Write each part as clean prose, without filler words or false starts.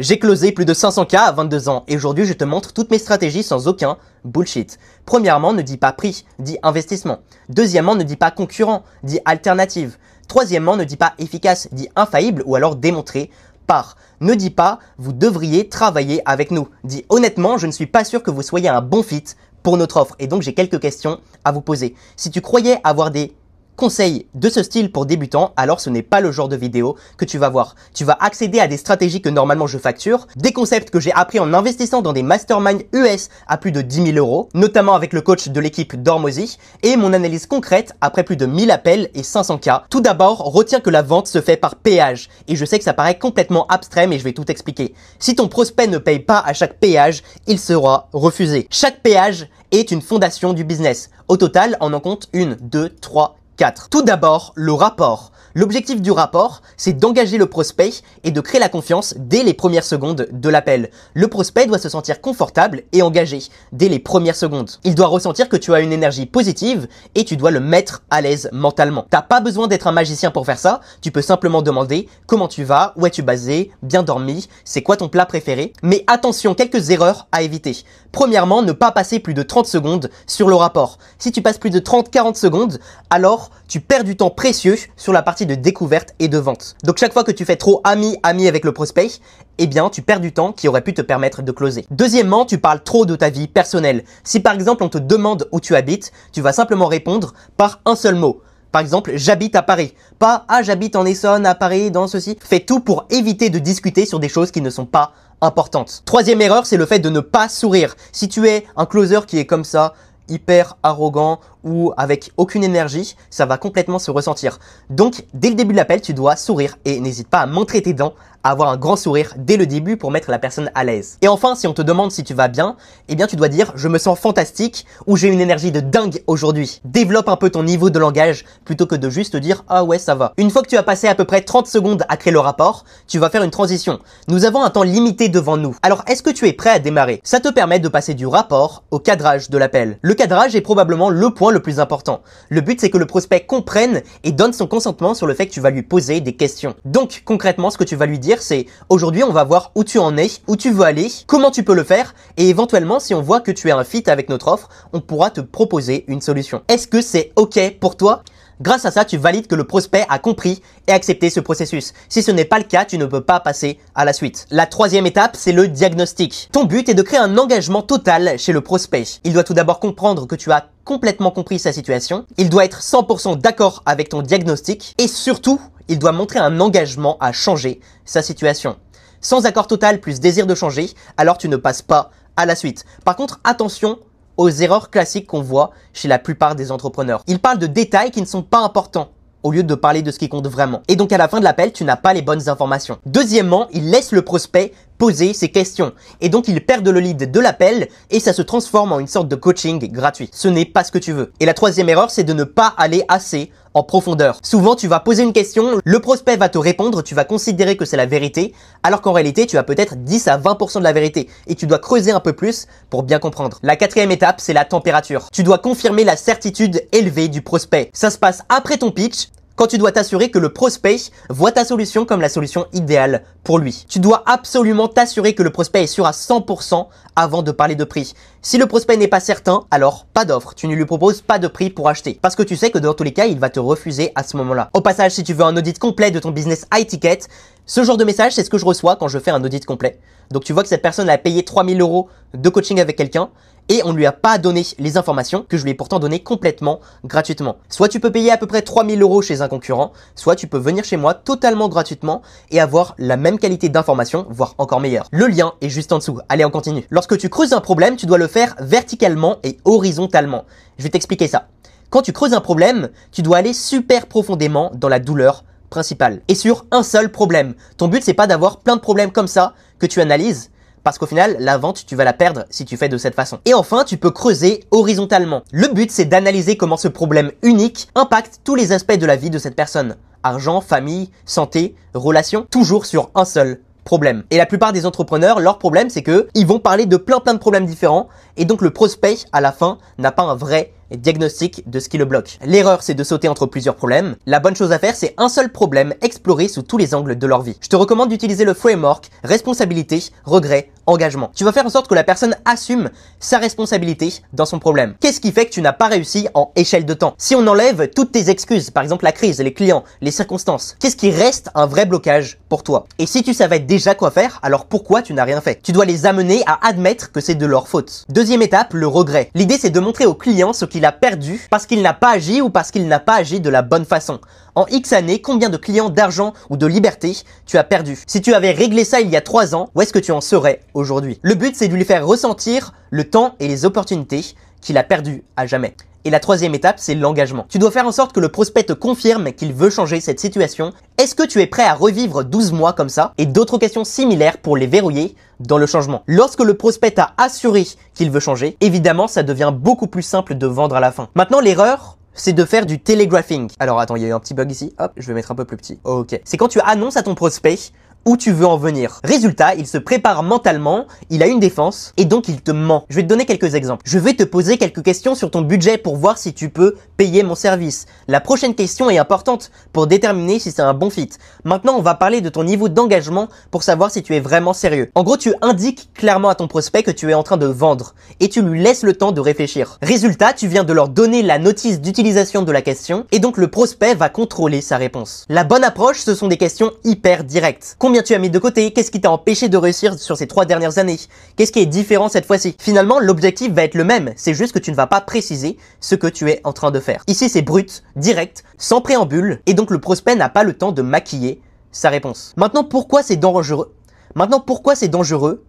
J'ai closé plus de 500K à 22 ans et aujourd'hui je te montre toutes mes stratégies sans aucun bullshit. Premièrement, ne dis pas prix, dis investissement. Deuxièmement, ne dis pas concurrent, dis alternative. Troisièmement, ne dis pas efficace, dis infaillible ou alors démontré par. Ne dis pas vous devriez travailler avec nous. Dis honnêtement, je ne suis pas sûr que vous soyez un bon fit pour notre offre et donc j'ai quelques questions à vous poser. Si tu croyais avoir des conseils de ce style pour débutants, alors ce n'est pas le genre de vidéo que tu vas voir. Tu vas accéder à des stratégies que normalement je facture, des concepts que j'ai appris en investissant dans des masterminds US à plus de 10 000 euros, notamment avec le coach de l'équipe d'Hormozy, et mon analyse concrète après plus de 1000 appels et 500K. Tout d'abord, retiens que la vente se fait par péage, et je sais que ça paraît complètement abstrait, mais je vais tout expliquer. Si ton prospect ne paye pas à chaque péage, il sera refusé. Chaque péage est une fondation du business. Au total, on en compte 1, 2, 3, 4. Tout d'abord, le rapport. L'objectif du rapport, c'est d'engager le prospect et de créer la confiance dès les premières secondes de l'appel. Le prospect doit se sentir confortable et engagé dès les premières secondes. Il doit ressentir que tu as une énergie positive et tu dois le mettre à l'aise mentalement. T'as pas besoin d'être un magicien pour faire ça, tu peux simplement demander comment tu vas, où es-tu basé, bien dormi, c'est quoi ton plat préféré. Mais attention, quelques erreurs à éviter. Premièrement, ne pas passer plus de 30 secondes sur le rapport. Si tu passes plus de 30-40 secondes, alors tu perds du temps précieux sur la partie de découverte et de vente. Donc chaque fois que tu fais trop ami avec le prospect, eh bien tu perds du temps qui aurait pu te permettre de closer. Deuxièmement, tu parles trop de ta vie personnelle. Si par exemple on te demande où tu habites, tu vas simplement répondre par un seul mot. Par exemple, j'habite à Paris. Pas « Ah, j'habite en Essonne, à Paris, dans ceci ». Fais tout pour éviter de discuter sur des choses qui ne sont pas importantes. Troisième erreur, c'est le fait de ne pas sourire. Si tu es un closer qui est comme ça, hyper arrogant ou avec aucune énergie, ça va complètement se ressentir. Donc, dès le début de l'appel, tu dois sourire et n'hésite pas à montrer tes dents, à avoir un grand sourire dès le début pour mettre la personne à l'aise. Et enfin, si on te demande si tu vas bien, eh bien tu dois dire « je me sens fantastique » ou « j'ai une énergie de dingue aujourd'hui ». Développe un peu ton niveau de langage plutôt que de juste dire « ah ouais, ça va ». Une fois que tu as passé à peu près 30 secondes à créer le rapport, tu vas faire une transition. Nous avons un temps limité devant nous. Alors, est-ce que tu es prêt à démarrer? Ça te permet de passer du rapport au cadrage de l'appel. Le cadrage est probablement le point le plus important. Le but, c'est que le prospect comprenne et donne son consentement sur le fait que tu vas lui poser des questions. Donc, concrètement, ce que tu vas lui dire, c'est aujourd'hui, on va voir où tu en es, où tu veux aller, comment tu peux le faire et éventuellement, si on voit que tu es un fit avec notre offre, on pourra te proposer une solution. Est-ce que c'est OK pour toi? Grâce à ça, tu valides que le prospect a compris et accepté ce processus. Si ce n'est pas le cas, tu ne peux pas passer à la suite. La troisième étape, c'est le diagnostic. Ton but est de créer un engagement total chez le prospect. Il doit tout d'abord comprendre que tu as complètement compris sa situation. Il doit être 100% d'accord avec ton diagnostic et surtout, il doit montrer un engagement à changer sa situation. Sans accord total plus désir de changer, alors tu ne passes pas à la suite. Par contre, attention aux erreurs classiques qu'on voit chez la plupart des entrepreneurs. Ils parlent de détails qui ne sont pas importants au lieu de parler de ce qui compte vraiment. Et donc à la fin de l'appel, tu n'as pas les bonnes informations. Deuxièmement, il laisse le prospect poser ses questions. Et donc il perd le lead de l'appel et ça se transforme en une sorte de coaching gratuit. Ce n'est pas ce que tu veux. Et la troisième erreur, c'est de ne pas aller assez en profondeur. Souvent, tu vas poser une question, le prospect va te répondre, tu vas considérer que c'est la vérité, alors qu'en réalité, tu as peut-être 10 à 20% de la vérité et tu dois creuser un peu plus pour bien comprendre. La quatrième étape, c'est la température. Tu dois confirmer la certitude élevée du prospect. Ça se passe après ton pitch, quand tu dois t'assurer que le prospect voit ta solution comme la solution idéale pour lui. Tu dois absolument t'assurer que le prospect est sûr à 100% avant de parler de prix. Si le prospect n'est pas certain, alors pas d'offre. Tu ne lui proposes pas de prix pour acheter. Parce que tu sais que dans tous les cas, il va te refuser à ce moment-là. Au passage, si tu veux un audit complet de ton business high ticket, ce genre de message, c'est ce que je reçois quand je fais un audit complet. Donc tu vois que cette personne a payé 3 000 € de coaching avec quelqu'un et on ne lui a pas donné les informations que je lui ai pourtant données complètement gratuitement. Soit tu peux payer à peu près 3 000 € chez un concurrent, soit tu peux venir chez moi totalement gratuitement et avoir la même qualité d'information, voire encore meilleure. Le lien est juste en dessous. Allez, on continue. Lorsque tu creuses un problème, tu dois le faire verticalement et horizontalement. Je vais t'expliquer ça. Quand tu creuses un problème, tu dois aller super profondément dans la douleur principale et sur un seul problème. Ton but, c'est pas d'avoir plein de problèmes comme ça que tu analyses, parce qu'au final, la vente, tu vas la perdre si tu fais de cette façon. Et enfin, tu peux creuser horizontalement. Le but, c'est d'analyser comment ce problème unique impacte tous les aspects de la vie de cette personne. Argent, famille, santé, relations, toujours sur un seul problème. Et la plupart des entrepreneurs, leur problème, c'est que ils vont parler de plein de problèmes différents et donc le prospect, à la fin, n'a pas un vrai diagnostic de ce qui le bloque. L'erreur, c'est de sauter entre plusieurs problèmes. La bonne chose à faire, c'est un seul problème exploré sous tous les angles de leur vie. Je te recommande d'utiliser le framework responsabilité, regret, engagement. Tu vas faire en sorte que la personne assume sa responsabilité dans son problème. Qu'est-ce qui fait que tu n'as pas réussi en échelle de temps? Si on enlève toutes tes excuses, par exemple la crise, les clients, les circonstances, qu'est-ce qui reste un vrai blocage pour toi? Et si tu savais déjà quoi faire, alors pourquoi tu n'as rien fait? Tu dois les amener à admettre que c'est de leur faute. Deuxième étape, le regret. L'idée, c'est de montrer au client ce qu'il a perdu parce qu'il n'a pas agi ou parce qu'il n'a pas agi de la bonne façon. En X années, combien de clients, d'argent ou de liberté tu as perdu? Si tu avais réglé ça il y a 3 ans, où est-ce que tu en serais aujourd'hui? Le but, c'est de lui faire ressentir le temps et les opportunités qu'il a perdu à jamais. Et la troisième étape, c'est l'engagement. Tu dois faire en sorte que le prospect te confirme qu'il veut changer cette situation. Est-ce que tu es prêt à revivre 12 mois comme ça? Et d'autres questions similaires pour les verrouiller dans le changement. Lorsque le prospect t'a assuré qu'il veut changer, évidemment, ça devient beaucoup plus simple de vendre à la fin. Maintenant, l'erreur, c'est de faire du télégraphing. Alors attends, il y a eu un petit bug ici. Hop, je vais mettre un peu plus petit. Ok. C'est quand tu annonces à ton prospect où tu veux en venir. Résultat, il se prépare mentalement, il a une défense et donc il te ment. Je vais te donner quelques exemples. Je vais te poser quelques questions sur ton budget pour voir si tu peux payer mon service. La prochaine question est importante pour déterminer si c'est un bon fit. Maintenant, on va parler de ton niveau d'engagement pour savoir si tu es vraiment sérieux. En gros, tu indiques clairement à ton prospect que tu es en train de vendre et tu lui laisses le temps de réfléchir. Résultat, tu viens de leur donner la notice d'utilisation de la question et donc le prospect va contrôler sa réponse. La bonne approche, ce sont des questions hyper directes. Combien tu as mis de côté? Qu'est-ce qui t'a empêché de réussir sur ces 3 dernières années? Qu'est-ce qui est différent cette fois-ci? Finalement, l'objectif va être le même. C'est juste que tu ne vas pas préciser ce que tu es en train de faire. Ici, c'est brut, direct, sans préambule, et donc le prospect n'a pas le temps de maquiller sa réponse. Maintenant, pourquoi c'est dangereux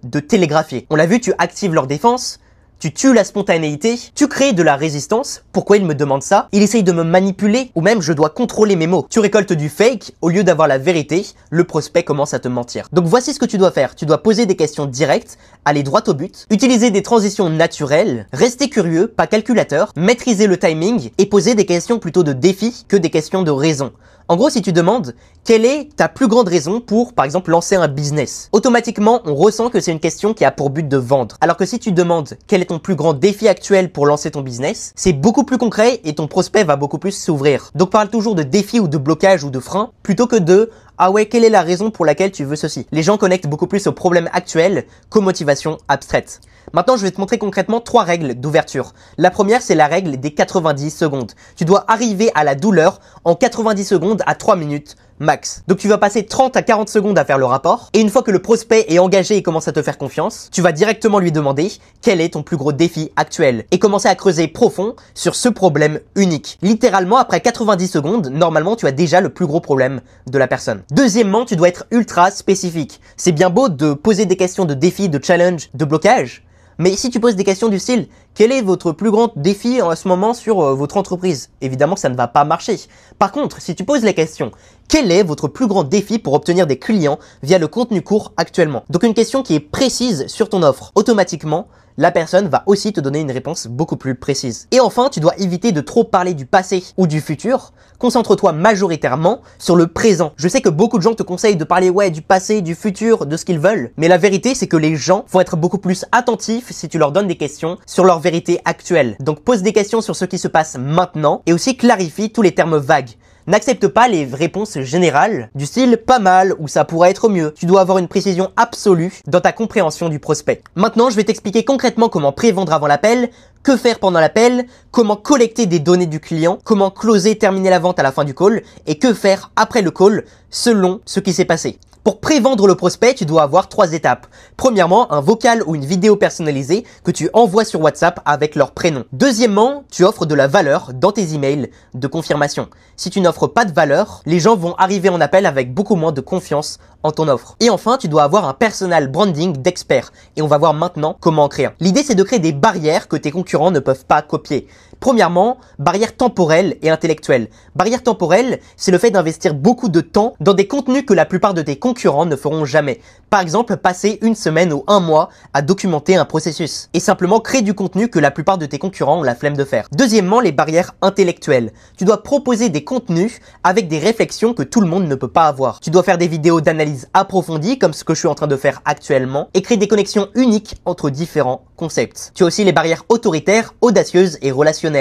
de télégraphier? On l'a vu, tu actives leur défense, tu tues la spontanéité, tu crées de la résistance. Pourquoi il me demande ça? Il essaye de me manipuler ou même je dois contrôler mes mots. Tu récoltes du fake au lieu d'avoir la vérité, le prospect commence à te mentir. Donc voici ce que tu dois faire. Tu dois poser des questions directes, aller droit au but, utiliser des transitions naturelles, rester curieux, pas calculateur, maîtriser le timing et poser des questions plutôt de défi que des questions de raison. En gros, si tu demandes quelle est ta plus grande raison pour, par exemple, lancer un business, automatiquement, on ressent que c'est une question qui a pour but de vendre. Alors que si tu demandes quel est ton plus grand défi actuel pour lancer ton business, c'est beaucoup plus concret et ton prospect va beaucoup plus s'ouvrir. Donc parle toujours de défi ou de blocage ou de frein plutôt que de ah ouais, quelle est la raison pour laquelle tu veux ceci? Les gens connectent beaucoup plus au problème actuel qu'aux motivations abstraites. Maintenant, je vais te montrer concrètement 3 règles d'ouverture. La première, c'est la règle des 90 secondes. Tu dois arriver à la douleur en 90 secondes à 3 minutes max. Donc tu vas passer 30 à 40 secondes à faire le rapport et une fois que le prospect est engagé et commence à te faire confiance, tu vas directement lui demander quel est ton plus gros défi actuel et commencer à creuser profond sur ce problème unique. Littéralement, après 90 secondes, normalement, tu as déjà le plus gros problème de la personne. Deuxièmement, tu dois être ultra spécifique. C'est bien beau de poser des questions de défi, de challenge, de blocage, mais si tu poses des questions du style « Quel est votre plus grand défi en ce moment sur votre entreprise ?» Évidemment que ça ne va pas marcher. Par contre, si tu poses la question « Quel est votre plus grand défi pour obtenir des clients via le contenu court actuellement ?» Donc une question qui est précise sur ton offre. Automatiquement, la personne va aussi te donner une réponse beaucoup plus précise. Et enfin, tu dois éviter de trop parler du passé ou du futur. Concentre-toi majoritairement sur le présent. Je sais que beaucoup de gens te conseillent de parler du passé, du futur, de ce qu'ils veulent. Mais la vérité, c'est que les gens vont être beaucoup plus attentifs si tu leur donnes des questions sur leur vérité actuelle. Donc pose des questions sur ce qui se passe maintenant et aussi clarifie tous les termes vagues. N'accepte pas les réponses générales du style « pas mal » ou « ça pourrait être mieux ». Tu dois avoir une précision absolue dans ta compréhension du prospect. Maintenant, je vais t'expliquer concrètement comment pré-vendre avant l'appel, que faire pendant l'appel, comment collecter des données du client, comment closer, terminer la vente à la fin du call et que faire après le call selon ce qui s'est passé. Pour pré-vendre le prospect, tu dois avoir 3 étapes. Premièrement, un vocal ou une vidéo personnalisée que tu envoies sur WhatsApp avec leur prénom. Deuxièmement, tu offres de la valeur dans tes emails de confirmation. Si tu n'offres pas de valeur, les gens vont arriver en appel avec beaucoup moins de confiance en ton offre. Et enfin, tu dois avoir un personal branding d'expert. Et on va voir maintenant comment en créer un. L'idée, c'est de créer des barrières que tes concurrents ne peuvent pas copier. Premièrement, barrière temporelle et intellectuelle. Barrière temporelle, c'est le fait d'investir beaucoup de temps dans des contenus que la plupart de tes concurrents ne feront jamais. Par exemple, passer une semaine ou un mois à documenter un processus et simplement créer du contenu que la plupart de tes concurrents ont la flemme de faire. Deuxièmement, les barrières intellectuelles. Tu dois proposer des contenus avec des réflexions que tout le monde ne peut pas avoir. Tu dois faire des vidéos d'analyse approfondie comme ce que je suis en train de faire actuellement et créer des connexions uniques entre différents concepts. Tu as aussi les barrières autoritaires, audacieuses et relationnelles.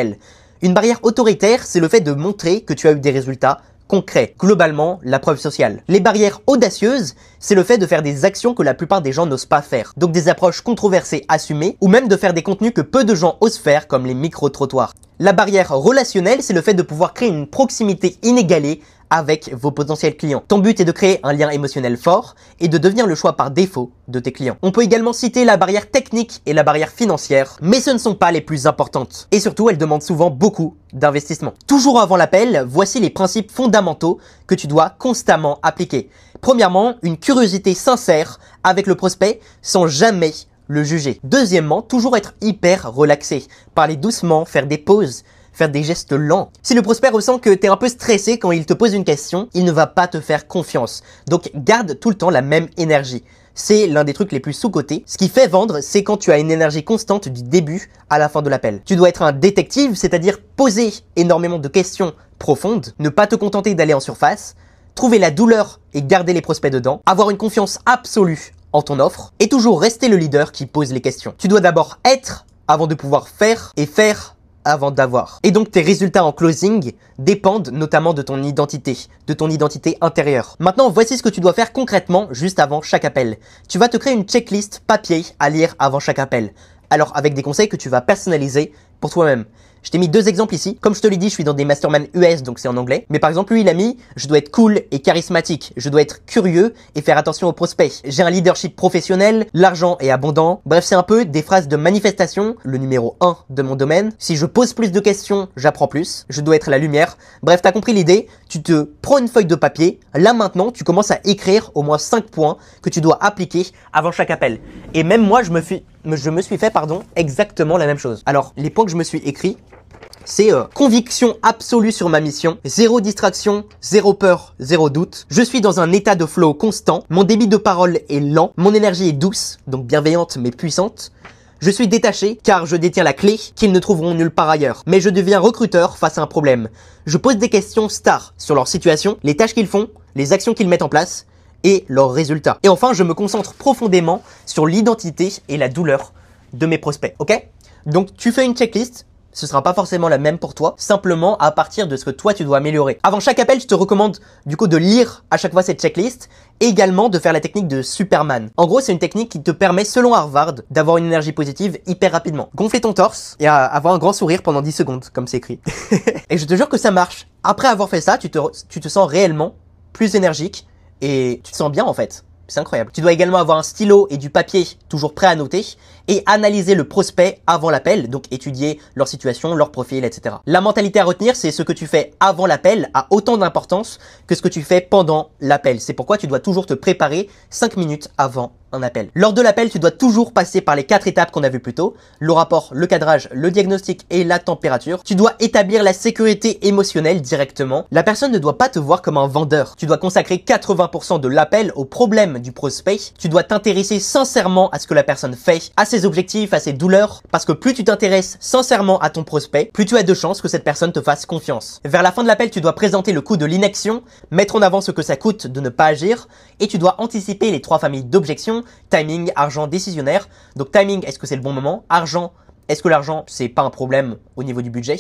Une barrière autoritaire, c'est le fait de montrer que tu as eu des résultats concret, globalement la preuve sociale. Les barrières audacieuses, c'est le fait de faire des actions que la plupart des gens n'osent pas faire, donc des approches controversées assumées, ou même de faire des contenus que peu de gens osent faire, comme les micro-trottoirs. La barrière relationnelle, c'est le fait de pouvoir créer une proximité inégalée avec vos potentiels clients. Ton but est de créer un lien émotionnel fort et de devenir le choix par défaut de tes clients. On peut également citer la barrière technique et la barrière financière, mais ce ne sont pas les plus importantes. Et surtout, elles demandent souvent beaucoup d'investissement. Toujours avant l'appel, voici les principes fondamentaux que tu dois constamment appliquer. Premièrement, une curiosité sincère avec le prospect sans jamais le juger. Deuxièmement, toujours être hyper relaxé. Parler doucement, faire des pauses, faire des gestes lents. Si le prospect ressent que tu es un peu stressé quand il te pose une question, il ne va pas te faire confiance. Donc garde tout le temps la même énergie. C'est l'un des trucs les plus sous-cotés. Ce qui fait vendre, c'est quand tu as une énergie constante du début à la fin de l'appel. Tu dois être un détective, c'est-à-dire poser énormément de questions profondes, ne pas te contenter d'aller en surface, trouver la douleur et garder les prospects dedans, avoir une confiance absolue en ton offre et toujours rester le leader qui pose les questions. Tu dois d'abord être avant de pouvoir faire et faire avant d'avoir. Et donc tes résultats en closing dépendent notamment de ton identité intérieure. Maintenant, voici ce que tu dois faire concrètement juste avant chaque appel. Tu vas te créer une checklist papier à lire avant chaque appel. Alors avec des conseils que tu vas personnaliser pour toi-même. Je t'ai mis deux exemples ici. Comme je te l'ai dit, je suis dans des masterminds US, donc c'est en anglais. Mais par exemple, lui, il a mis « Je dois être cool et charismatique. Je dois être curieux et faire attention aux prospects. J'ai un leadership professionnel. L'argent est abondant. » Bref, c'est un peu des phrases de manifestation, le numéro 1 de mon domaine. Si je pose plus de questions, j'apprends plus. Je dois être la lumière. Bref, t'as compris l'idée. Tu te prends une feuille de papier. Là, maintenant, tu commences à écrire au moins 5 points que tu dois appliquer avant chaque appel. Et même moi, je me suis fait exactement la même chose. Alors, les points que je me suis écrits, c'est conviction absolue sur ma mission, zéro distraction, zéro peur, zéro doute. Je suis dans un état de flow constant, mon débit de parole est lent, mon énergie est douce, donc bienveillante mais puissante. Je suis détaché car je détiens la clé qu'ils ne trouveront nulle part ailleurs. Mais je deviens recruteur face à un problème. Je pose des questions stars sur leur situation, les tâches qu'ils font, les actions qu'ils mettent en place et leurs résultats. Et enfin, je me concentre profondément sur l'identité et la douleur de mes prospects, ok? Donc tu fais une checklist. Ce sera pas forcément la même pour toi, simplement à partir de ce que toi tu dois améliorer. Avant chaque appel, je te recommande du coup de lire à chaque fois cette checklist et également de faire la technique de Superman. En gros, c'est une technique qui te permet, selon Harvard, d'avoir une énergie positive hyper rapidement. Gonfler ton torse et avoir un grand sourire pendant 10 secondes, comme c'est écrit. Et je te jure que ça marche. Après avoir fait ça, tu te sens réellement plus énergique et tu te sens bien en fait. C'est incroyable. Tu dois également avoir un stylo et du papier toujours prêt à noter et analyser le prospect avant l'appel, donc étudier leur situation, leur profil, etc. La mentalité à retenir, c'est ce que tu fais avant l'appel a autant d'importance que ce que tu fais pendant l'appel. C'est pourquoi tu dois toujours te préparer 5 minutes avant un appel. Lors de l'appel, tu dois toujours passer par les 4 étapes qu'on a vues plus tôt, le rapport, le cadrage, le diagnostic et la température. Tu dois établir la sécurité émotionnelle directement. La personne ne doit pas te voir comme un vendeur. Tu dois consacrer 80% de l'appel au problème du prospect. Tu dois t'intéresser sincèrement à ce que la personne fait, à ses objectifs, à ses douleurs, parce que plus tu t'intéresses sincèrement à ton prospect, plus tu as de chances que cette personne te fasse confiance. Vers la fin de l'appel, tu dois présenter le coût de l'inaction, mettre en avant ce que ça coûte de ne pas agir, et tu dois anticiper les 3 familles d'objections: timing, argent, décisionnaire. Donc timing, est-ce que c'est le bon moment? Argent, est-ce que l'argent, c'est pas un problème au niveau du budget?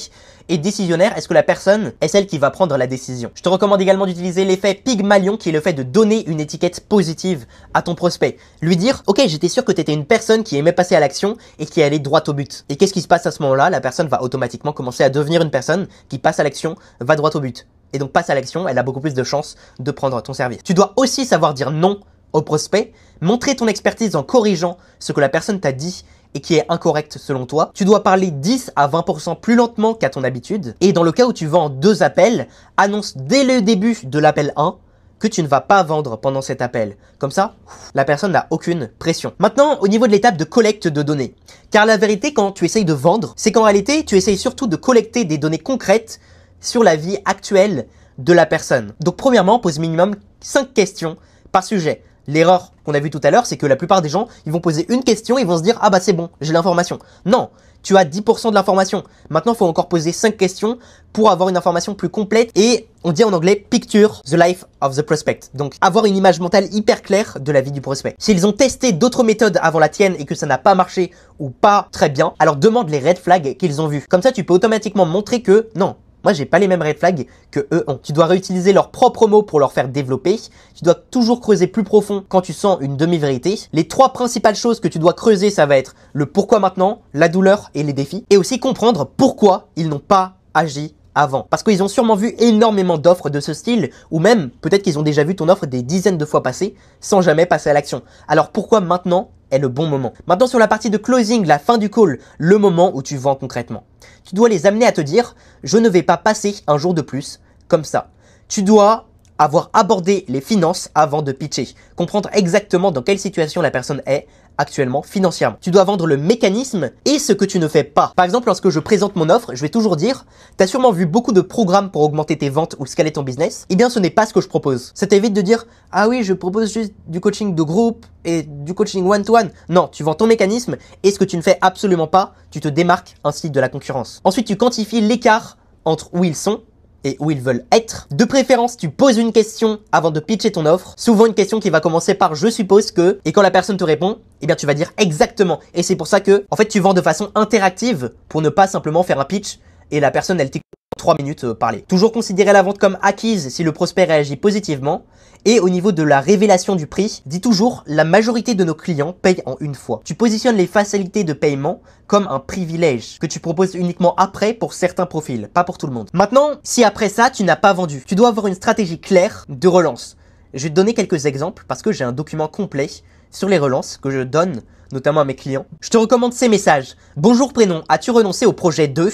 Et décisionnaire, est-ce que la personne est celle qui va prendre la décision? Je te recommande également d'utiliser l'effet Pygmalion, qui est le fait de donner une étiquette positive à ton prospect. Lui dire, ok, j'étais sûr que tu étais une personne qui aimait passer à l'action et qui allait droit au but. Et qu'est-ce qui se passe à ce moment-là? La personne va automatiquement commencer à devenir une personne qui passe à l'action, va droit au but. Et donc passe à l'action, elle a beaucoup plus de chances de prendre ton service. Tu dois aussi savoir dire non au prospect, montrer ton expertise en corrigeant ce que la personne t'a dit et qui est incorrect selon toi. Tu dois parler 10 à 20% plus lentement qu'à ton habitude. Et dans le cas où tu vends 2 appels, annonce dès le début de l'appel 1 que tu ne vas pas vendre pendant cet appel. Comme ça, la personne n'a aucune pression. Maintenant, au niveau de l'étape de collecte de données. Car la vérité, quand tu essayes de vendre, c'est qu'en réalité, tu essayes surtout de collecter des données concrètes sur la vie actuelle de la personne. Donc premièrement, pose minimum 5 questions par sujet. L'erreur qu'on a vue tout à l'heure, c'est que la plupart des gens, ils vont poser une question, ils vont se dire « Ah bah c'est bon, j'ai l'information ». Non, tu as 10% de l'information. Maintenant, il faut encore poser 5 questions pour avoir une information plus complète. Et on dit en anglais « Picture the life of the prospect ». Donc, avoir une image mentale hyper claire de la vie du prospect. S'ils ont testé d'autres méthodes avant la tienne et que ça n'a pas marché ou pas très bien, alors demande les red flags qu'ils ont vus. Comme ça, tu peux automatiquement montrer que non, moi, j'ai pas les mêmes red flags que eux ont. Tu dois réutiliser leurs propres mots pour leur faire développer. Tu dois toujours creuser plus profond quand tu sens une demi-vérité. Les 3 principales choses que tu dois creuser, ça va être le pourquoi maintenant, la douleur et les défis. Et aussi comprendre pourquoi ils n'ont pas agi avant. Parce qu'ils ont sûrement vu énormément d'offres de ce style, ou même peut-être qu'ils ont déjà vu ton offre des dizaines de fois passer sans jamais passer à l'action. Alors pourquoi maintenant est le bon moment? Maintenant, sur la partie de closing, la fin du call, le moment où tu vends concrètement. Tu dois les amener à te dire « Je ne vais pas passer un jour de plus comme ça ». Tu dois avoir abordé les finances avant de pitcher. Comprendre exactement dans quelle situation la personne est actuellement financièrement. Tu dois vendre le mécanisme et ce que tu ne fais pas. Par exemple, lorsque je présente mon offre, je vais toujours dire « Tu as sûrement vu beaucoup de programmes pour augmenter tes ventes ou scaler ton business. Eh bien, ce n'est pas ce que je propose. » Ça t'évite de dire « Ah oui, je propose juste du coaching de groupe et du coaching one-to-one. » Non, tu vends ton mécanisme et ce que tu ne fais absolument pas, tu te démarques ainsi de la concurrence. Ensuite, tu quantifies l'écart entre où ils sont et où ils veulent être. De préférence, tu poses une question avant de pitcher ton offre. Souvent une question qui va commencer par « je suppose que » et quand la personne te répond, eh bien tu vas dire exactement. Et c'est pour ça que, en fait, tu vends de façon interactive pour ne pas simplement faire un pitch et la personne, elle t'écoute 3 minutes parler. Toujours considérer la vente comme acquise si le prospect réagit positivement. Et au niveau de la révélation du prix, dis toujours la majorité de nos clients payent en une fois. Tu positionnes les facilités de paiement comme un privilège que tu proposes uniquement après pour certains profils, pas pour tout le monde. Maintenant, si après ça, tu n'as pas vendu, tu dois avoir une stratégie claire de relance. Je vais te donner quelques exemples parce que j'ai un document complet sur les relances que je donne notamment à mes clients. Je te recommande ces messages. Bonjour prénom, as-tu renoncé au projet 2 ?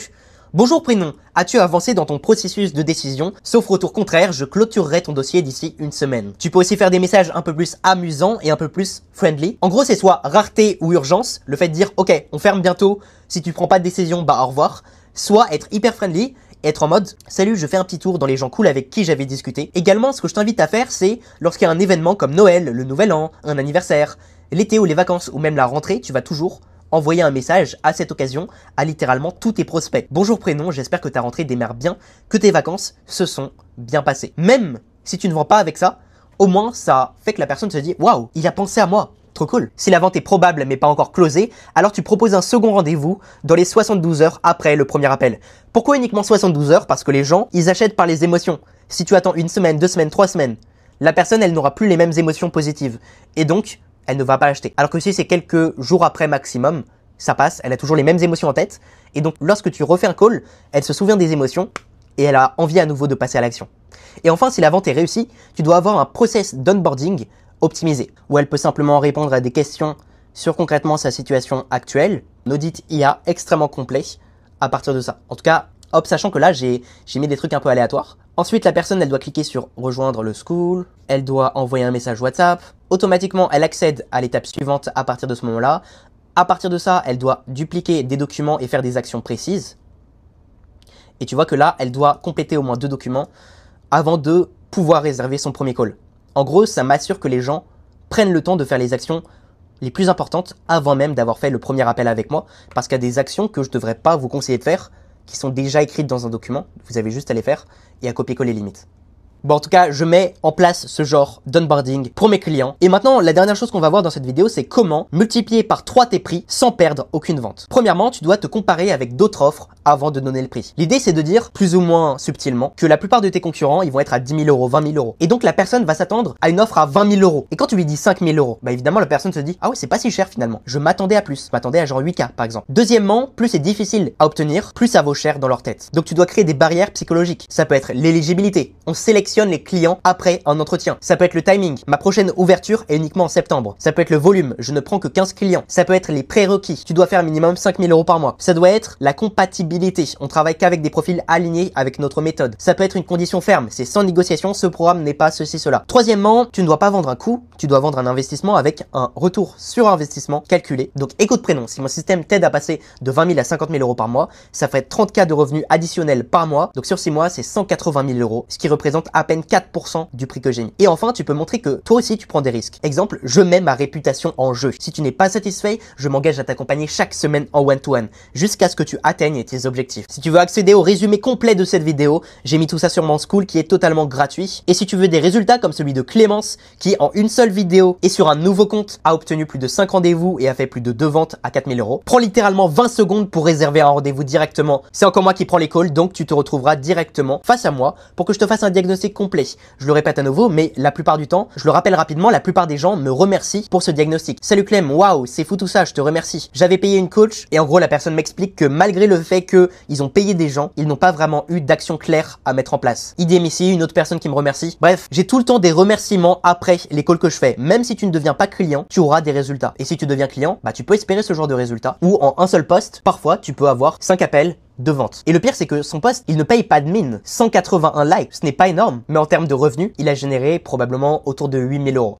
Bonjour prénom, as-tu avancé dans ton processus de décision? Sauf retour contraire, je clôturerai ton dossier d'ici une semaine. Tu peux aussi faire des messages un peu plus amusants et un peu plus friendly. En gros, c'est soit rareté ou urgence, le fait de dire ok, on ferme bientôt, si tu prends pas de décision, bah au revoir. Soit être hyper friendly, être en mode salut, je fais un petit tour dans les gens cool avec qui j'avais discuté. Également, ce que je t'invite à faire, c'est lorsqu'il y a un événement comme Noël, le Nouvel An, un anniversaire, l'été ou les vacances ou même la rentrée, tu vas toujours envoyer un message à cette occasion à littéralement tous tes prospects. Bonjour prénom, j'espère que ta rentrée démarre bien, que tes vacances se sont bien passées. Même si tu ne vends pas avec ça, au moins ça fait que la personne se dit « Waouh, il a pensé à moi !» Trop cool. Si la vente est probable mais pas encore closée, alors tu proposes un second rendez-vous dans les 72 heures après le premier appel. Pourquoi uniquement 72 heures? Parce que les gens, ils achètent par les émotions. Si tu attends 1 semaine, 2 semaines, 3 semaines, la personne, elle n'aura plus les mêmes émotions positives. Et donc, elle ne va pas l'acheter. Alors que si c'est quelques jours après maximum, ça passe, elle a toujours les mêmes émotions en tête. Et donc, lorsque tu refais un call, elle se souvient des émotions et elle a envie à nouveau de passer à l'action. Et enfin, si la vente est réussie, tu dois avoir un process d'onboarding optimisé, où elle peut simplement répondre à des questions sur concrètement sa situation actuelle. Un audit IA extrêmement complet à partir de ça. En tout cas, hop, sachant que là, j'ai mis des trucs un peu aléatoires. Ensuite, la personne, elle doit cliquer sur rejoindre le school. Elle doit envoyer un message WhatsApp. Automatiquement, elle accède à l'étape suivante à partir de ce moment-là. À partir de ça, elle doit dupliquer des documents et faire des actions précises. Et tu vois que là, elle doit compléter au moins 2 documents avant de pouvoir réserver son premier call. En gros, ça m'assure que les gens prennent le temps de faire les actions les plus importantes avant même d'avoir fait le premier appel avec moi. Parce qu'il y a des actions que je ne devrais pas vous conseiller de faire qui sont déjà écrites dans un document. Vous avez juste à les faire et à copier-coller limite. Bon, en tout cas, je mets en place ce genre d'onboarding pour mes clients. Et maintenant, la dernière chose qu'on va voir dans cette vidéo, c'est comment multiplier par 3 tes prix sans perdre aucune vente. Premièrement, tu dois te comparer avec d'autres offres avant de donner le prix. L'idée, c'est de dire, plus ou moins subtilement, que la plupart de tes concurrents, ils vont être à 10 000 euros, 20 000 euros. Et donc, la personne va s'attendre à une offre à 20 000 euros. Et quand tu lui dis 5 000 euros, bah évidemment, la personne se dit, ah ouais, c'est pas si cher finalement. Je m'attendais à plus. Je m'attendais à genre 8K, par exemple. Deuxièmement, plus c'est difficile à obtenir, plus ça vaut cher dans leur tête. Donc, tu dois créer des barrières psychologiques. Ça peut être l'éligibilité. On sélectionne sélectionne les clients après un entretien. Ça peut être le timing. Ma prochaine ouverture est uniquement en septembre. Ça peut être le volume. Je ne prends que 15 clients. Ça peut être les prérequis. Tu dois faire minimum 5 000 € par mois. Ça doit être la compatibilité. On travaille qu'avec des profils alignés avec notre méthode. Ça peut être une condition ferme. C'est sans négociation. Ce programme n'est pas ceci, cela. Troisièmement, tu ne dois pas vendre un coût. Tu dois vendre un investissement avec un retour sur investissement calculé. Donc, écoute prénom. Si mon système t'aide à passer de 20 000 à 50 000 € par mois, ça ferait 30K de revenus additionnels par mois. Donc, sur 6 mois, c'est 180 000 €, ce qui représente à peine 4% du prix que j'ai mis. Et enfin, tu peux montrer que toi aussi, tu prends des risques. Exemple, je mets ma réputation en jeu. Si tu n'es pas satisfait, je m'engage à t'accompagner chaque semaine en one-to-one jusqu'à ce que tu atteignes tes objectifs. Si tu veux accéder au résumé complet de cette vidéo, j'ai mis tout ça sur mon school qui est totalement gratuit. Et si tu veux des résultats comme celui de Clémence, qui en une seule vidéo et sur un nouveau compte a obtenu plus de 5 rendez-vous et a fait plus de 2 ventes à 4 000 €, prends littéralement 20 secondes pour réserver un rendez-vous directement. C'est encore moi qui prends les calls, donc tu te retrouveras directement face à moi pour que je te fasse un diagnostic complet. Je le répète à nouveau, mais la plupart du temps, je le rappelle rapidement, la plupart des gens me remercient pour ce diagnostic. Salut Clem, waouh, c'est fou tout ça, je te remercie. J'avais payé une coach et en gros la personne m'explique que malgré le fait qu'ils ont payé des gens, ils n'ont pas vraiment eu d'action claire à mettre en place. Idem ici, une autre personne qui me remercie. Bref, j'ai tout le temps des remerciements après les calls que je fais. Même si tu ne deviens pas client, tu auras des résultats. Et si tu deviens client, bah tu peux espérer ce genre de résultats. Ou en un seul post, parfois tu peux avoir 5 appels de vente. Et le pire, c'est que son post, il ne paye pas de mine. 181 likes, ce n'est pas énorme, mais en termes de revenus, il a généré probablement autour de 8 000 €.